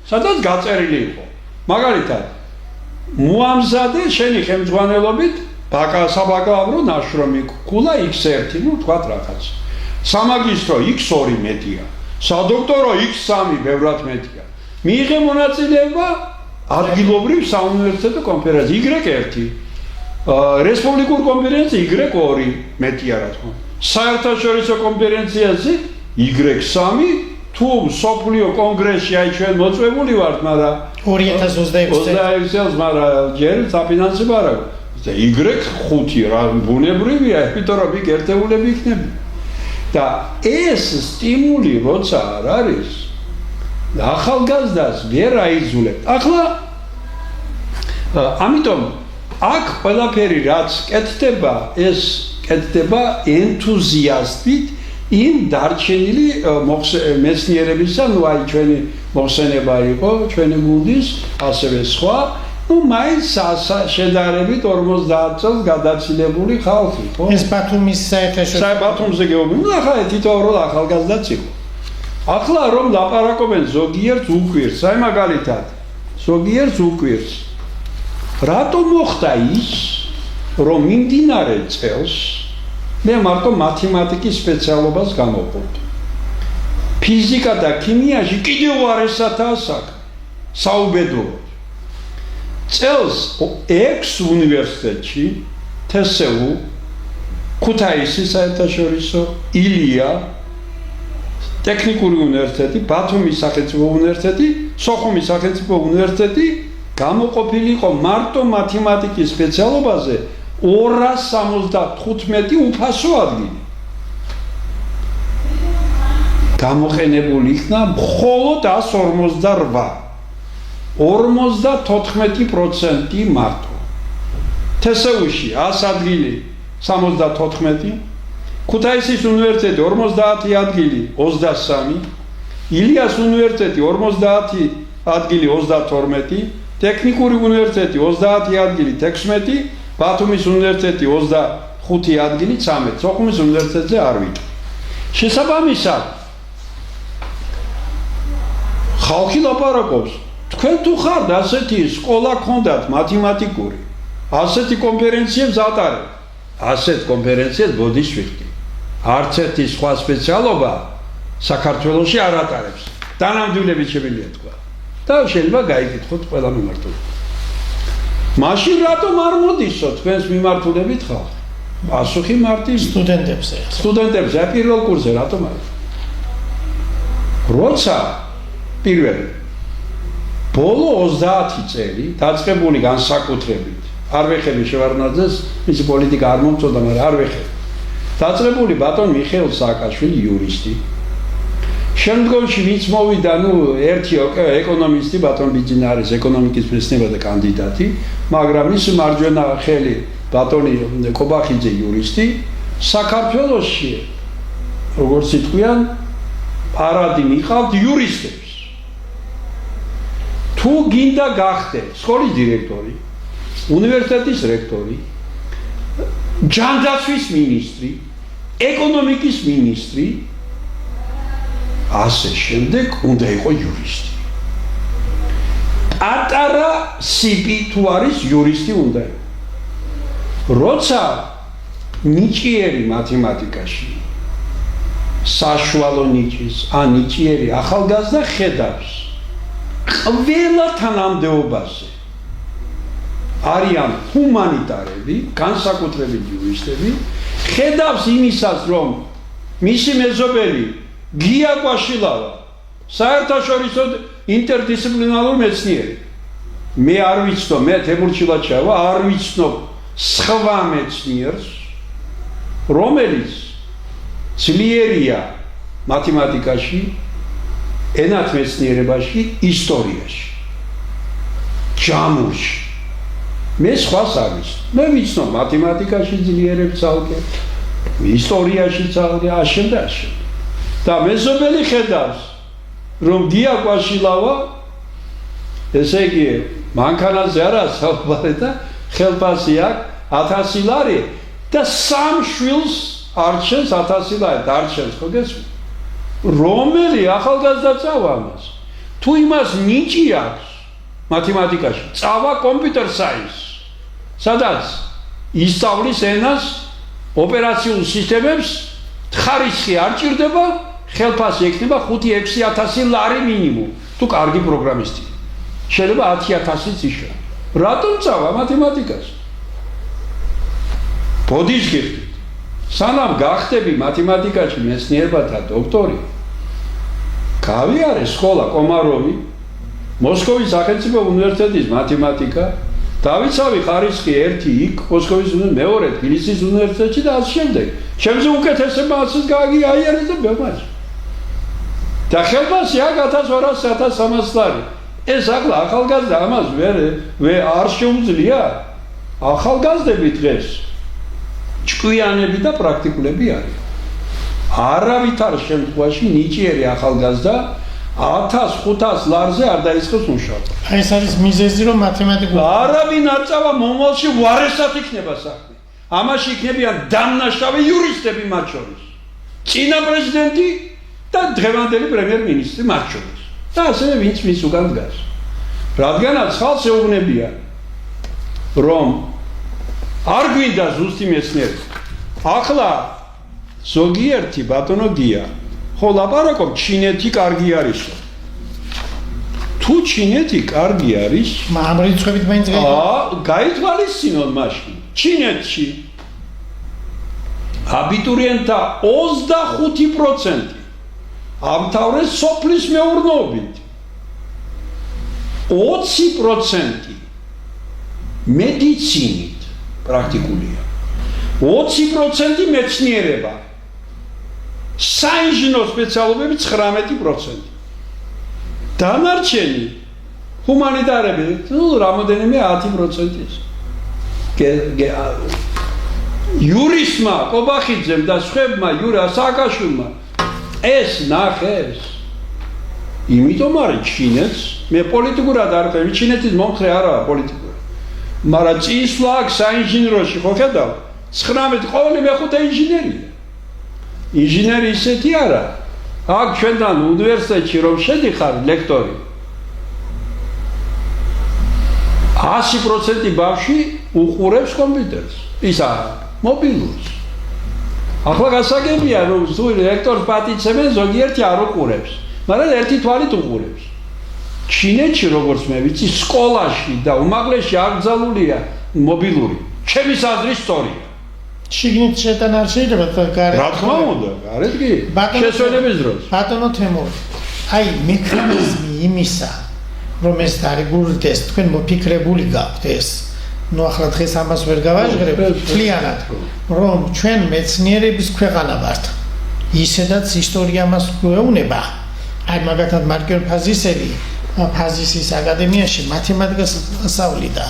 სადაც გაწერილი იყო. მაგალითად, მოამზადე შენი ხელმძღვანელობით საბაკალავრო ნაშრომი, ქულა X1, თქვათ რაღაც. სამაგისტრო X2 მეტია, სადოქტორო X3 ბევრად მეტია. მიიღე მონაწილეება ადგილობრივ საუნივერსიტეტო კონფერენციაში Y1, რესპუბლიკურ კონფერენციაში Y2 მეტია რა თქმა უნდა. საერთაშორისო კონფერენციაზე Y3 თუ სოფლიო კონგრესში აი ჩვენ მოწვეული ვართ, მაგრამ 2026 წელს, მაგრამ ჯერ საფინანსო არ აქვს. Y5 რა ბუნებრივია, იმიტომ რომ იქ ერთეულები იქნება. და ეს სტიმული როცა არ არის, ახალგაზრდას ვერ აიძულებთ. ახლა ამიტომ აქ ყველაფერი რაც კეთდება, ეს კეთდება ენთუზიასტით იმ დარჩენილი მეცნიერებისა, ნუ აი ჩვენი მოხსენება იყო, ჩვენი გუნდის, ასევე სხვა, ნუ მაინც შედარებით 50 წელს გადაცილებული ხალხი, ხო? ეს ბათუმის საერთაშორისო ბათუმზე გეუბნები, ნუ ახლა თითოეულ ახალგაზრდაც იყო. ახლა რომ ლაპარაკობენ ზოგიერთ უკვირს, აი მაგალითად, ზოგიერთ უკვირს. რატომ მოხდა ის, რომ მიმდინარე წელს მე მარტო მათემატიკის სპეციალობას გამოვყოლდი. ფიზიკა და ქიმიაში კიდევ არესათაა საქმე. საუბედუროდ. წელს 6 უნივერსიტეტში, თსუ, ქუთაისის საერთაშორისო, ილია, ტექნიკური უნივერსიტეტი, ბათუმის სახელმწიფო უნივერსიტეტი, სოხუმის სახელმწიფო უნივერსიტეტი გამოყოფილი იყო მარტო მათემატიკის სპეციალობაზე 275 უფასო ადგილი. გამოყენებული იქნა მხოლოდ 148. 54% მარტო. თსუ-ში 100 ადგილი 74, ქუთაისის უნივერსიტეტი 50 ადგილი 23, ილიას უნივერსიტეტი 50 ადგილი 32, ტექნიკური უნივერსიტეტი 30 ადგილი 16, ბათუმის უნივერსიტეტი 25 ადგილი 13, სოხუმის უნივერსიტეტზე არ ვიტყვი. შესაბამისად ხალხი ლაპარაკობს, თქვენ თუ ხართ ასეთი სკოლა გქონდათ მათემატიკური, ასეთი კონფერენციებს ატარებთ, ასეთ კონფერენციას ბოდის ვიხდი. არც ერთი სხვა სპეციალობა საქართველოში არ ატარებს. დანამდვილებით შემიძლია თქვა. და შეიძლება გაიკითხოთ ყველა მიმართულებით. მაშინ რატომ არ მოდისო თქვენს მიმართულებით ხალხი? პასუხი მარტივია. სტუდენტებზე, პირველ კურსზე რატომ არ? როცა პირველი ბოლო 30 წელი დაწყებული განსაკუთრებით არ ვეხები შევარდნაძეს, მისი პოლიტიკა არ მომწონდა, მაგრამ არ ვეხები. დაწყებული ბატონ მიხეილ სააკაშვილი იურისტი. შემდგომში ვინც მოვიდა, ერთი ეკონომისტი ბატონ ბიძინა არის ეკონომიკის მეცნიერებათა კანდიდატი, მაგრამ ის მარჯვენა ხელი ბატონი კობახიძე იურისტი, საქართველოში როგორც იტყვიან, პარადი მიყავთ იურისტებს. თუ გინდა გახდე სკოლის დირექტორი, უნივერსიტეტის რექტორი, ჯანდაცვის მინისტრი, ეკონომიკის მინისტრი, ასე შემდეგ უნდა იყო იურისტი. პატარა სიპი თუ არის იურისტი უნდა იყო. როცა ნიჭიერი მათემატიკაში საშუალო ნიჭის ან ნიჭიერი ახალგაზრდა ხედავს ყველა თანამდებობაზე არიან ჰუმანიტარები, განსაკუთრებით იურისტები, ხედავს იმისას, რომ მისი მეზობელი გია კვაშილავა, საერთაშორისო ინტერდისციპლინარული მეცნიერი. მე არ ვიცნობ, მე თემურ ჩილაჩავა, არ ვიცნობ სხვა მეცნიერს, რომელიც ძლიერია მათემატიკაში, ენათმეცნიერებაში, ისტორიაში, ჯამურში. მე სხვას არ ვიცნობ. მე ვიცნობ მათემატიკაში ძლიერებს ცალკე, ისტორიაში ცალკე, აშენდა. და მეზობელი ხედავს, რომ გია კვაშილავა, ესე იგი, მანქანაზე არა საუბარი და ხელფასი აქვს 1000 ლარი და სამ შვილს არჩენს 1000 ლარი, დარჩენს, ხო გესმით? რომელი ახალგაზრდა წავა ამას? თუ იმას ნიჭი აქვს მათემატიკაში, წავა კომპიუტერ საინს, სადაც ისწავლის ენას, ოპერაციულ სისტემებს, ხარისხი არ ჭირდება, ხელფასი ექნება 5-6 ლარი მინიმუმ. თუ კარგი პროგრამისტი. შეიძლება 10,000-იც იშვა. რატომ წავა მათემატიკას? ბოდიშ გიხდით. სანამ გახდები მათემატიკაში მეცნიერებათა დოქტორი, გავიარე სკოლა კომაროვი, მოსკოვის სახელმწიფო უნივერსიტეტის მათემატიკა, დავიცავი ხარისხი 1 იქ, მოსკოვის მეორე თბილისის უნივერსიტეტში და ასე შემდეგ. ჩემზე უკეთესება ასეც გააიარეს და ბევრ და ხელფასი აქ 1200-1300 ლარი. ეს ახლა ახალგაზრდა ამას არ შეუძლია. ახალგაზრდები დღეს ჭკვიანები და პრაქტიკულები არიან. არავითარ შემთხვევაში ნიჭიერი ახალგაზრდა 1500 ლარზე არ დაიწყებს მუშაობა. ეს არის მიზეზი, რომ მათემატიკა არავინ არ წავა მომავალში ვარესად იქნება საქმე. ამაში იქნებიან დამნაშავე იურისტები მათ შორის. წინა პრეზიდენტი და დღევანდელი პრემიერ-მინისტრი მათ შორის. და ასევე ვინც მის უკან დგას. რადგანაც ხალხს ეუბნებიან, რომ არ გვინდა ზუსტი მეცნიერება. ახლა ზოგიერთი ბატონო გია, ხო ლაპარაკობ ჩინეთი კარგი არისო. თუ ჩინეთი კარგი არის, ამ რიცხვებით მაინც გაითვალისწინოთ მაშინ. ჩინეთში აბიტურიენტთა 25% ამთავრეს სოფლის მეურნეობით. 20% მედიცინით პრაქტიკულია. 20% მეცნიერება. საინჟინრო სპეციალობები 19%. დანარჩენი ჰუმანიტარები, რამოდენიმე 10%-ის. იურისმა, კობახიძემ და სხვებმა, იურა სააკაშვილმა ეს ნახეს. იმიტომ არის ჩინეთს, მე პოლიტიკურად არ ხედავ, ჩინეთის მომხრე არაა პოლიტიკურად. მაგრამ წინსვლა აქ საინჟინროში ხო ხედავ, 19 ყოველი მეხუთე ინჟინერია. ინჟინერი ისეთი არა. აქ ჩვენთან უნივერსიტეტში რომ შედიხარ ლექტორი 100% ბავშვი უყურებს კომპიუტერს. ისა მობილურს. ახლა გასაგებია რომ ზოგი ლექტორს პატიცებენ, ზოგიერთი არ უყურებს. მაგრამ ერთი თვალით უყურებს. ჩინეთში როგორც მე ვიცი, სკოლაში და უმაღლესში აკრძალულია მობილური. ჩემი აზრის სწორია. შიგნით შეტანა არ შეიძლება გარე. რა თქმა უნდა, გარეთ კი. შესვენების დროს. ბატონო თემური. აი მექანიზმი იმისა, რომ ეს დარეგულირდეს, თქვენ მოფიქრებული გაქვთ ეს. ნუ ახლა დღეს ამას ვერ გავაჟღერებ, მთლიანად, რომ ჩვენ მეცნიერების ქვეყანა ვართ. ისედაც ისტორია მას გვეუბნება. აი მაგათად მარკერ ფაზისელი ფაზისის აკადემიაში მათემატიკას ასწავლიდა.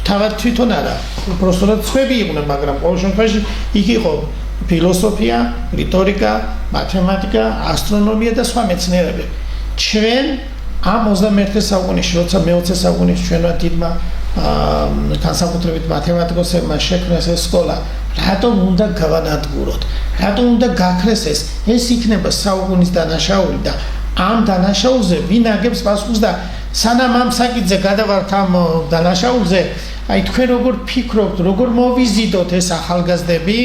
თავად თვითონ არა, უბრალოდ ცხვები იყვნენ, მაგრამ ყოველ შემთხვევაში იქ იყო ფილოსოფია, რიტორიკა, მათემატიკა, ასტრონომია და სხვა მეცნიერებები. ჩვენ ამ 21 საუკუნეში, როცა მე-20 საუკუნეში ჩვენმა დიდმა განსაკუთრებით მათემატიკოსებმა შექმნეს ეს სკოლა, რატომ უნდა გავანადგუროთ? რატომ უნდა გაქრეს ეს? ეს იქნება საუკუნის დანაშაული და ამ დანაშაულზე ვინ აგებს პასუხს და სანამ ამ საკითხზე გადავართ ამ დანაშაულზე, აი თქვენ როგორ ფიქრობთ, როგორ მოვიზიდოთ ეს ახალგაზრდები,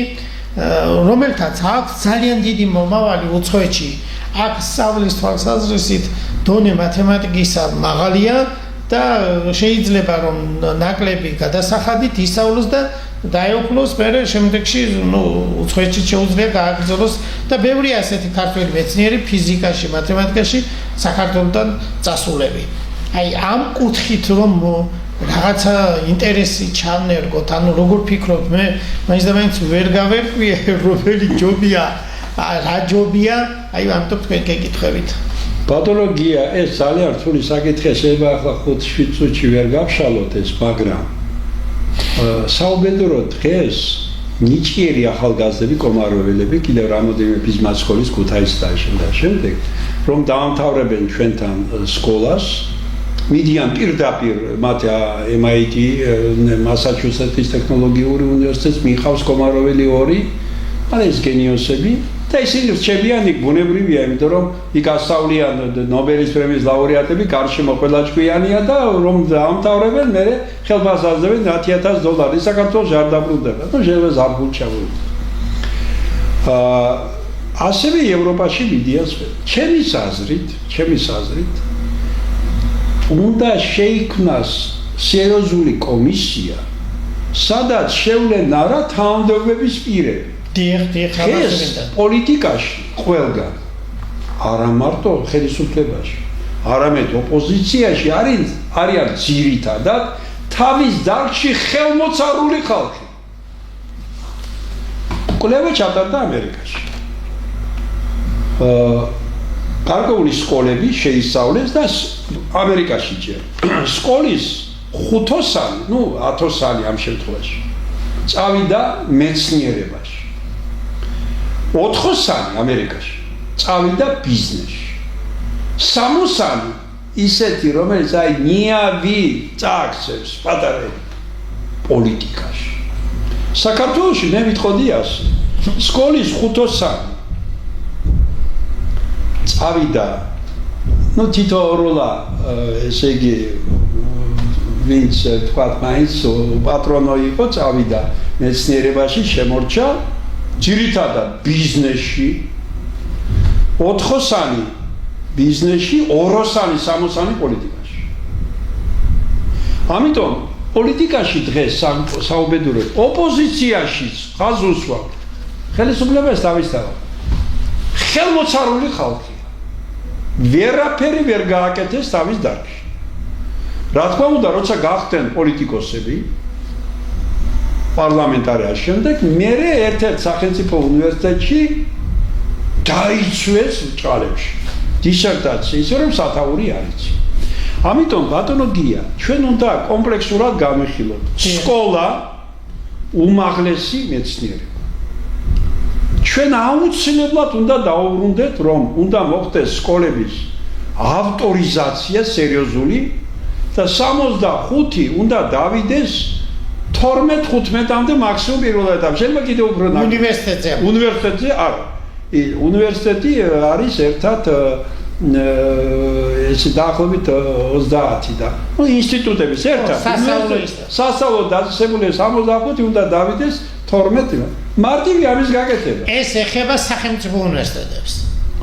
რომელთაც აქვს ძალიან დიდი მომავალი უცხოეთში, აქ სწავლის თვალსაზრისით დონე მათემატიკისა მაღალია და შეიძლება რომ ნაკლები გადასახადით ისწავლოს და დაეუფლოს მერე შემდეგში უცხოეთში შეუძლია გააგრძელოს და ბევრი ასეთი ქართველი მეცნიერი ფიზიკაში, მათემატიკაში საქართველოსთან წასულები. აი ამ კუთხით რომ რაღაცა ინტერესი ჩავნერგოთ, ანუ როგორ ფიქრობთ, მე მაინც და მაინც ვერ გავერკვი რომელი ჯობია, რა ჯობია, აი ამიტომ თქვენ გეკითხებით. პათოლოგია ეს ძალიან რთული საკითხია, შეიძლება ახლა 5-7 წუთში ვერ გავშალოთ ეს, მაგრამ საუბედურო დღეს ნიჭიერი ახალგაზრდები, კომაროველები, კიდევ რამოდენიმე ფიზმას სკოლის ქუთაისსა და შემდეგ, რომ დაამთავრებენ ჩვენთან სკოლას, მიდიან პირდაპირ მათ MIT, მასაჩუსეტის ტექნოლოგიური უნივერსიტეტს მიჰყავს კომაროველი 2, მაგრამ ეს გენიოსები და ისინი რჩებიან იქ ბუნებრივია, იმიტომ რომ იქ ასწავლიან ნობელის პრემიის ლაურეატები, გარშემო ყველა ჭკვიანია და რომ დაამთავრებენ, მერე ხელფასს აძლევენ $10,000. საქართველოს არ დაბრუნდება. ნუ შეიძლება ზარგულ ჩავუვით. ასევე ევროპაში მიდიან სფეროში. ჩემი აზრით, უნდა შეიქმნას სერიოზული კომისია, სადაც შევლენ არა თანამდებობის პირები. ეს პოლიტიკაში ყველგან, არა მარტო ხელისუფლებაში, არამედ ოპოზიციაში არიან ძირითადად თავის დარგში ხელმოწარული ხალხი. კვლევა ჩატარდა ამერიკაში. გარკვეული სკოლები შეისწავლეს და ამერიკაში ჯერ სკოლის 5-ოსანი, 10-ოსანი ამ შემთხვევაში წავიდა მეცნიერებაში. 4-ოსანი ამერიკაში წავიდა ბიზნესში. 3-ოსანი ისეთი, რომელიც ნიავი წააქცევს პატარა პოლიტიკაში. საქართველოში მე ვიტყოდი ასე, სკოლის 5-ოსანი წავიდა, თითო როლა, ესე იგი, ვინც თქვათ მაინც პატრონო იყო, წავიდა მეცნიერებაში, შემორჩა ძირითადად ბიზნესში, 4-ოსანი ბიზნესში, 2-ოსანი, 3-ოსანი პოლიტიკაში. ამიტომ პოლიტიკაში დღეს საუბედურებ, ოპოზიციაშიც ხაზს უსვამთ. ხელისუფლებას დავისწავლოთ. ხელმოწარული ხალხია. ვერაფერი ვერ გააკეთეს თავის დარგში. რა თქმა უნდა, როცა გახდნენ პოლიტიკოსები, პარლამენტარიის შემდეგ, მერე ერთ-ერთ სახელმწიფო უნივერსიტეტში დაიცვეს ჭალებში. დისერტაციის, რომ სათაური არ იცი. ამიტომ ბატონო გია, ჩვენ უნდა კომპლექსურად გამიხილოთ. სკოლა უმაღლესი მეცნიერება. ჩვენ აუცილებლად უნდა დავუბრუნდეთ, რომ უნდა მოხდეს სკოლების ავტორიზაცია სერიოზული და 65 უნდა დავიდეს 12-15-მდე მაქსიმუმ პირველ ეტაპში. შეიძლება კიდევ უფრო უნივერსიტეტზე არა. უნივერსიტეტი არის ერთად ეს დაახლოებით 30 და ინსტიტუტების ერთად სასწავლო დაწესებული 65 უნდა დავიდეს 12 მარტივი ამის გაკეთება. ეს ეხება სახელმწიფო უნივერსიტეტებს.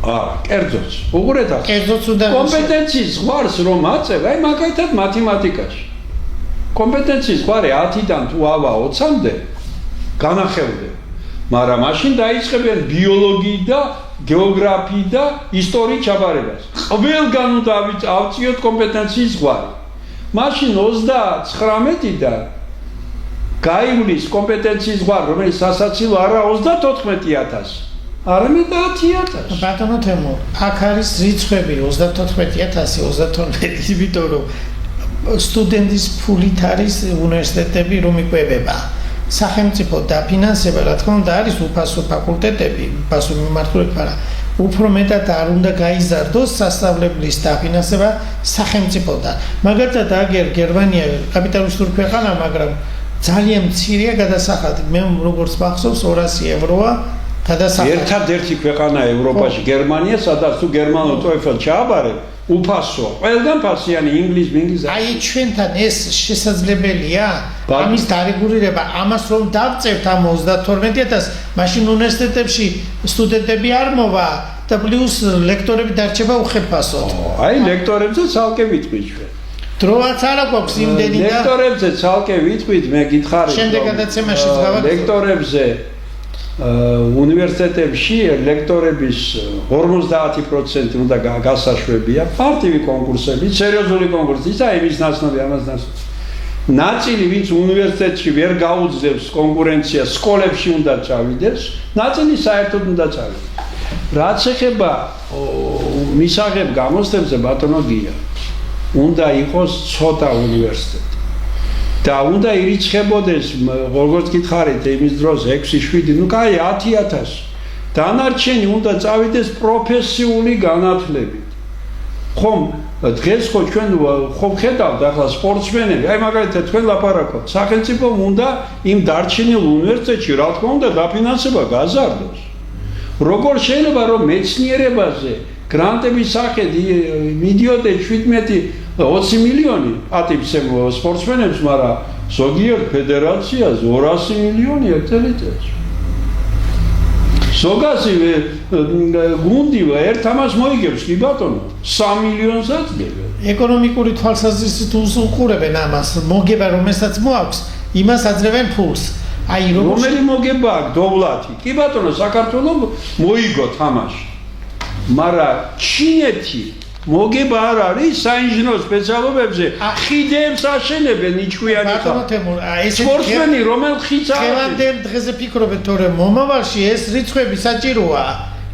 არა, კერძოც. უყურეთ ახლა. კერძოც უნდა კომპეტენციის ზღვარს რომ აწევ, მაგალითად მათემატიკაში. კომპეტენციის ზღვარი 10-დან თუ ავა 20-მდე განახევდება. მაგრამ მაშინ დაიწყებენ ბიოლოგიი და გეოგრაფიი და ისტორიის ჩაბარებას. ყველგან უნდა ავწიოთ კომპეტენციის ზღვარი. მაშინ 39-დან გაივლის კომპეტენციის ზღვარი, რომელიც სასაცილო არა 34,000, არამედ 10,000. ბატონო თემო, აქ არის რიცხვები 34,000, 32, იმიტომ რომ სტუდენტის ფულით არის უნივერსიტეტები რომ იკვებება. სახელმწიფო დაფინანსება, რა თქმა უნდა, არის უფასო ფაკულტეტები, უფასო მიმართულებით, მაგრამ უფრო მეტად არ უნდა გაიზარდოს სასწავლებლის დაფინანსება სახელმწიფოდან. მაგალითად, აგერ გერმანია კაპიტალისტური ქვეყანა, მაგრამ ძალიან მცირეა გადასახადი. მე როგორც მახსოვს 200 ევროა გადასახადი. ერთადერთი ქვეყანა ევროპაში გერმანია, სადაც თუ გერმანულ TOEFL ჩააბარე, უფასოა. ყველგან ფასიანი ინგლისი. აი ჩვენთან ეს შესაძლებელია? ამის დარეგულირება, ამას რომ დავწევთ ამ 32,000, მაშინ უნივერსიტეტებში სტუდენტები არ მოვა და პლუს ლექტორები დარჩება უხელფასოდ. აი ლექტორებზე ცალკე ვიტყვი ჩვენ. დროაც არ აქვს იმდენი და ლექტორებზე ცალკე ვიტყვით, მე გითხარით. შემდეგ გადაცემაში გავაკეთებ. ლექტორებზე უნივერსიტეტებში ლექტორების 50% უნდა გასაშვებია. პარტივი კონკურსები, სერიოზული კონკურსი, ისა იმის ნაცნობი, ამას ნაცნობი. ნაწილი ვინც უნივერსიტეტში ვერ გაუძლებს კონკურენციას, სკოლებში უნდა წავიდეს, ნაწილი საერთოდ უნდა წავიდეს. რაც ეხება მისაღებ გამოცდებზე, ბატონო გია, უნდა იყოს ცოტა უნივერსიტეტი. და უნდა ირიცხებოდეს, როგორც გითხარით, იმის დროს 6-7, კაი 10,000. დანარჩენი უნდა წავიდეს პროფესიული განათლებით. ხომ დღეს ხო ჩვენ ხომ ხედავთ ახლა სპორტსმენები, აი მაგალითად თქვენ ლაპარაკობთ, სახელმწიფომ უნდა იმ დარჩენილ უნივერსიტეტში რა თქმა უნდა დაფინანსება გაზარდოს. როგორ შეიძლება რომ მეცნიერებაზე გრანტების სახით მიდიოდნენ 17-20 მილიონი პატივს სპორტსმენებს, მაგრამ ზოგიერთ ფედერაციას 200 მილიონი ერთ წელიწადში. ზოგადად გუნდი ერთ ამას მოიგებს კი ბატონო 3 მილიონსაც დგება. ეკონომიკური თვალსაზრისით უყურებენ ამას, მოგება რომელსაც მოაქვს, იმას აძლევენ ფულს. აი რომელი მოგება აქვს დოვლათი? კი ბატონო, საქართველოს მოიგო თამაში. მაგრამ ჩინეთი მოგება არ არის საინჟინრო სპეციალობებზე, ხიდებს აშენებენ იჩქვიანი ხა. ბატონო თემურ, ეს სპორტსმენი რომელ ხიდს არის? დღევანდელ დღეზე ფიქრობთ, რომ მომავალში ეს რიცხვები საჭიროა,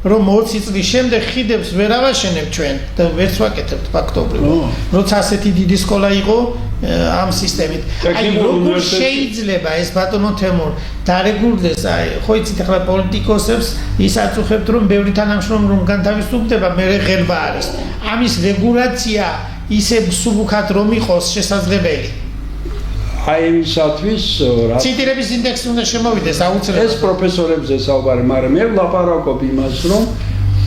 რომ 20 წლის შემდეგ ხიდებს ვერ ავაშენებ ჩვენ და ვერც ვაკეთებთ ფაქტობრივად. როცა ასეთი დიდი სკოლა იყო ამ სისტემით. აი როგორ შეიძლება ეს ბატონო თემურ დარეგულდეს, აი ხო იცით ახლა პოლიტიკოსებს ის აწუხებთ რომ ბევრი თანამშრომელი რომ განთავისუფლდება, მე ღელვა არის. ამის რეგულაცია ისე სუბუქად რომ იყოს შესაძლებელი. აი იმისათვის რა ციტირების ინდექსი უნდა შემოვიდეს აუცილებლად. ეს პროფესორებზე საუბარი, მაგრამ მე ვლაპარაკობ იმას, რომ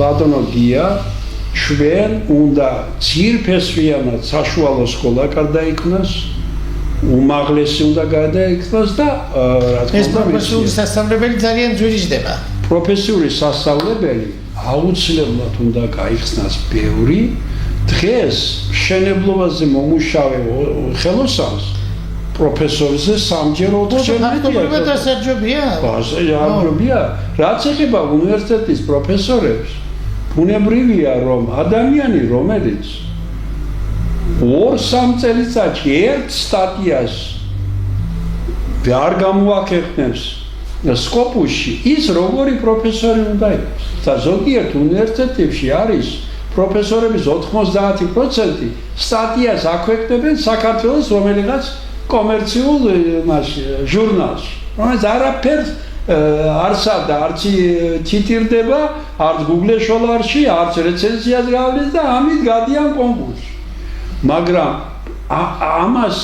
ბატონო გია ჩვენ უნდა ძირფესვიანად საშუალო სკოლა გადაიქმნას, უმაღლესი უნდა გადაიქმნას და რა თქმა უნდა ეს პროფესიული სასწავლებელი ძალიან ძვირიჯდება. პროფესიული სასწავლებელი აუცილებლად უნდა გაიხსნას ბევრი დღეს მშენებლობაზე მომუშავე ხელოსანს პროფესორზე სამჯერ ფაქტობრივად ასარჯობია? ასარჯობია. რაც ეხება უნივერსიტეტის პროფესორებს, ბუნებრივია რომ ადამიანი რომელიც 2-3 წელიწადში ერთ სტატიას არ გამოახერხებს სკოპუსში, ის როგორი პროფესორი უნდა იყოს. და ზოგიერთ უნივერსიტეტებში არის პროფესორების 90% სტატიას აქვეყნებენ საქართველოს რომელიღაც კომერციულ ჟურნალში, რომელიც არაფერს არცადა, არც ციტირდება, არც Google შოლარში, არც რეცენზიას გავლის და ამით გადიან კონკურსში. მაგრამ ამას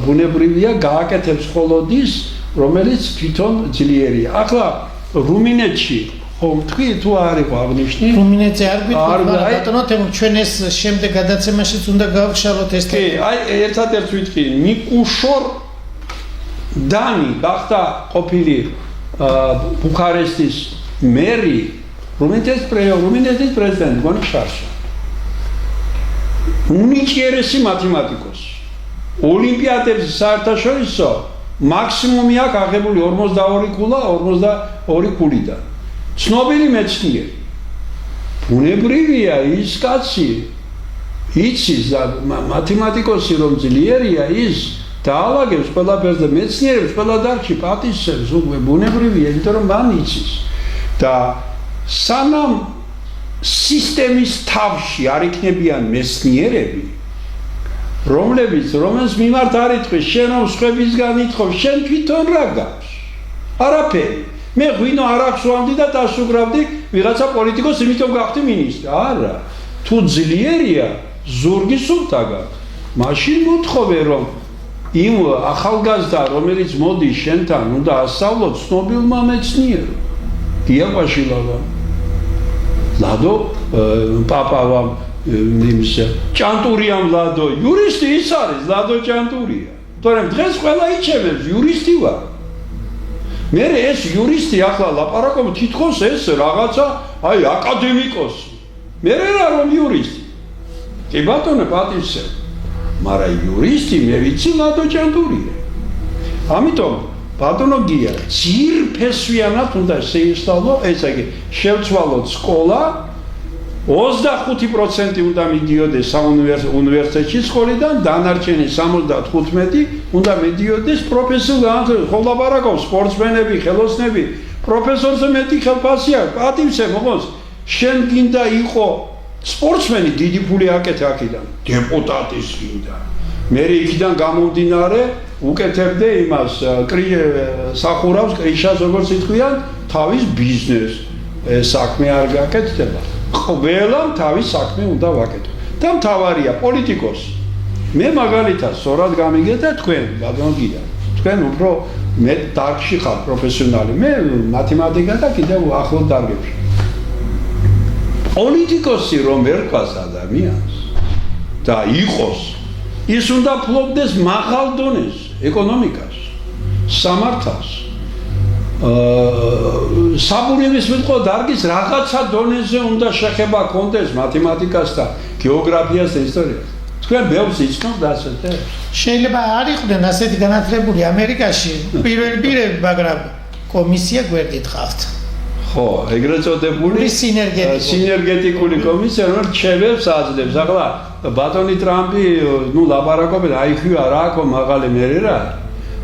ბუნებრივია გააკეთებს მხოლოდ ის, რომელიც თვითონ ძლიერია. ახლა რუმინეთში ხომ თქვი თუ არ იყო აღნიშნი? რუმინეთზე არ გვითხოვთ, ბატონო თემურ, ჩვენ ეს შემდეგ გადაცემაშიც უნდა გავხშალოთ ეს თემა. კი, აი ერთადერთ ვიტყვი, ნიკუშორ დანი გახდა ყოფილი ბუქარესტის მერი, რუმინეთის პრეზიდენტი გონი შარშა. უნიჭიერესი მათემატიკოსი. ოლიმპიადებზე საერთაშორისო მაქსიმუმი აქვს აღებული 42 ქულა, 42 ქულიდან. ცნობილი მეცნიერი. ბუნებრივია ის კაცი იცის და მათემატიკოსი რომ ძლიერია ის დაალაგებს ყველაფერს და მეცნიერებს ყველა დარგში პატისებს უკვე ბუნებრივია, იმიტომ რომ მან იცის. და სანამ სისტემის თავში არ იქნებიან მეცნიერები, რომელს მიმართ არ იტყვის, შენ რომ სხვებისგან ითხოვ, შენ თვითონ რა გაქვს? არაფერი. მე ღვინო არ აქვს ვამდი და დასუგრავდი ვიღაცა პოლიტიკოს, იმიტომ გახდი მინისტრი. არა. თუ ძლიერია, ზურგი სულთა გაქვს. მაშინ მოთხოვე რომ იმ ახალგაზრდა, რომელიც მოდის შენთან, უნდა ასწავლოთ ცნობილმა მეცნიერო. გიაყვაშილავა. ლადო პაპავამ იმის ჭანტურიამ ლადო, იურისტი ის არის, ლადო ჭანტურია. თორემ დღეს ყველა იჩემებს, იურისტი ვარ. მე ეს იურისტი ახლა ლაპარაკობ თითქოს ეს რაღაცა, აი აკადემიკოსი. მე რა რომ იურისტი. კი ბატონო პატივსებ. მაგრამ იურისტი მე ვიცი ლადო ჭანტურია. ამიტომ ბატონო გია, ძირფესვიანად უნდა შეისწავლო, ესე იგი, შევცვალოთ სკოლა, 25% უნდა მიდიოდეს საუნივერსიტეტში სკოლიდან, დანარჩენი 75% უნდა მიდიოდეს პროფესიულ განათლებას. ხო ლაპარაკობს სპორტსმენები, ხელოსნები, პროფესორზე მეტი ხელფასი აქვს, პატივსებ მოყოს. შენ გინდა იყო სპორტსმენი, დიდი ფული აკეთე აქედან, დეპუტატის გინდა. მე იქიდან გამომდინარე უკეთებდე იმას, სახურავს კრიშას როგორც იტყვიან, თავის ბიზნეს საქმე არ გაკეთდება. ყველამ თავის საქმე უნდა ვაკეთო. და მთავარია პოლიტიკოსი. მე მაგალითად სწორად გამიგე და თქვენ ბატონო გია. თქვენ უფრო მე დარგში ხარ პროფესიონალი. მე მათემატიკა და კიდევ ახლო დარგებში. პოლიტიკოსი რომ ერქვას ადამიანს და იყოს, ის უნდა ფლობდეს მაღალ დონეს ეკონომიკას, სამართალს, საბურავის მიტყვა დარგის რაღაცა დონეზე უნდა შეხება კონდეს მათემატიკასთან, გეოგრაფიას და ისტორიას. თქვენ ბევრს იცნობთ ასეთებს? შეიძლება არ იყვნენ ასეთი განათლებული ამერიკაში პირველი, მაგრამ კომისია გვერდით ყავთ. ხო, ეგრეთ წოდებული სინერგეტიკული კომისია, რომელიც რჩევებს აძლევს. ახლა ბატონი ტრამპი, ლაპარაკობენ, IQ არა აქვს მაღალი მერე რა.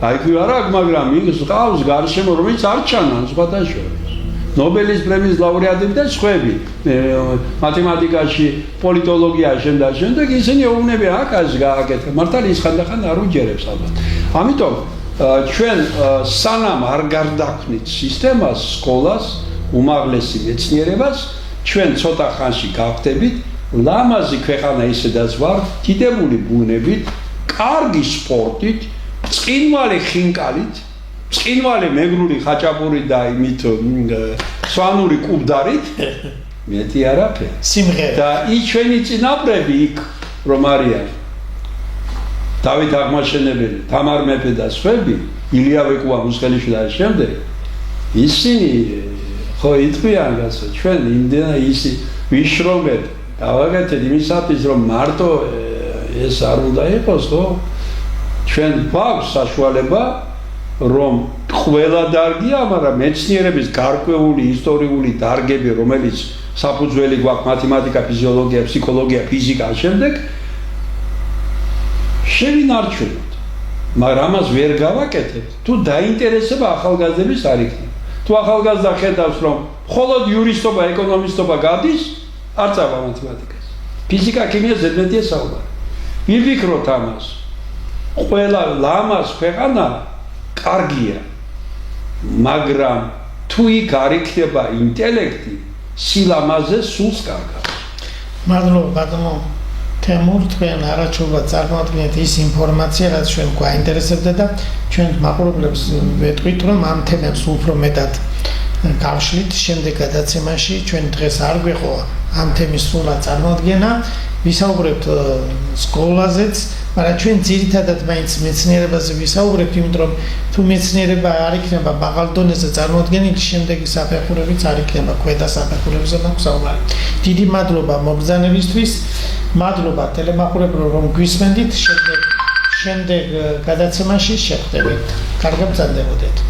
IQ არა აქვს, მაგრამ ის ყავს გარშემო, რომელიც არ ჩანან სხვათა შორის. ნობელის პრემიის ლაურეატები და სხვები, მათემატიკაში, პოლიტოლოგიაში და შემდეგ ისინი ეუბნები აკაზს გააკეთა. მართალი ის ხანდახან არ უჯერებს ალბათ. ამიტომ ჩვენ სანამ არ გარდაქმნით სისტემას, სკოლას, უმაღლესი მეცნიერებას, ჩვენ ცოტა ხანში გავხდებით ლამაზი ქვეყანა ისედაც ვარ, დიდებული ბუნებით, კარგი სპორტით, წინვალი ხინკალით, წინვალი მეგრული ხაჭაპური და იმით სვანური კუბდარით, მეტი არაფერი. სიმღერა. და ის ჩვენი წინაპრები იქ რომ არიან. დავით აღმაშენებელი, თამარ მეფე და სხვები, ილია ვეკუა მუსხელიშვილი და შემდეგ ისინი ხო იტყვიან გასა ჩვენ იმდენა ისი ვიშრობეთ დავაგეთეთ იმისათვის რომ მარტო ეს არ უნდა იყოს ხო ჩვენ გვაქვს საშუალება რომ ყველა დარგია მაგრამ მეცნიერების გარკვეული ისტორიული დარგები რომელიც საფუძველი გვაქვს მათემატიკა, ფიზიოლოგია, ფსიქოლოგია, ფიზიკა შემდეგ შევინარჩუნოთ მაგრამ ამას ვერ გავაკეთებთ თუ დაინტერესება ახალგაზრდების არ იქნება თუ ახალგაზრდა ხედავს რომ მხოლოდ იურისტობა, ეკონომისტობა გადის არ წავა მათემატიკას ფიზიკა, ქიმია ზედმეტია საუბარი ვიფიქროთ ამას ყველა ლამაზ ქვეყანა კარგია მაგრამ თუ იქ არ იქნება ინტელექტი სილამაზე სულს კარგავს მადლობა ბატონო თემურ თქვენ არაჩვეულად წარმოადგენთ ის ინფორმაცია რაც ჩვენ გვაინტერესებდა და ჩვენ მაყურებლებს ვეტყვით რომ ამ თემებს უფრო მეტად გავშლით შემდეგ გადაცემაში ჩვენ დღეს არ გვეყო ამ თემის სრულად წარმოადგენა ვისაუბრებთ სკოლაზეც მაგრამ ჩვენ ძირითადად მაინც მეცნიერებაზე ვისაუბრებთ იმიტომ რომ თუ მეცნიერება არ იქნება მაღალ დონეზე წარმოადგენილი შემდეგი საფეხურებიც არ იქნება ქვედა საფეხურებზე მაქვს საუბარი დიდი მადლობა მობრძანებისთვის მადლობა ტელემაყურებელო რომ გვისმენდით შემდეგ გადაცემაში შევხვდებით კარგად ბრძანდებოდეთ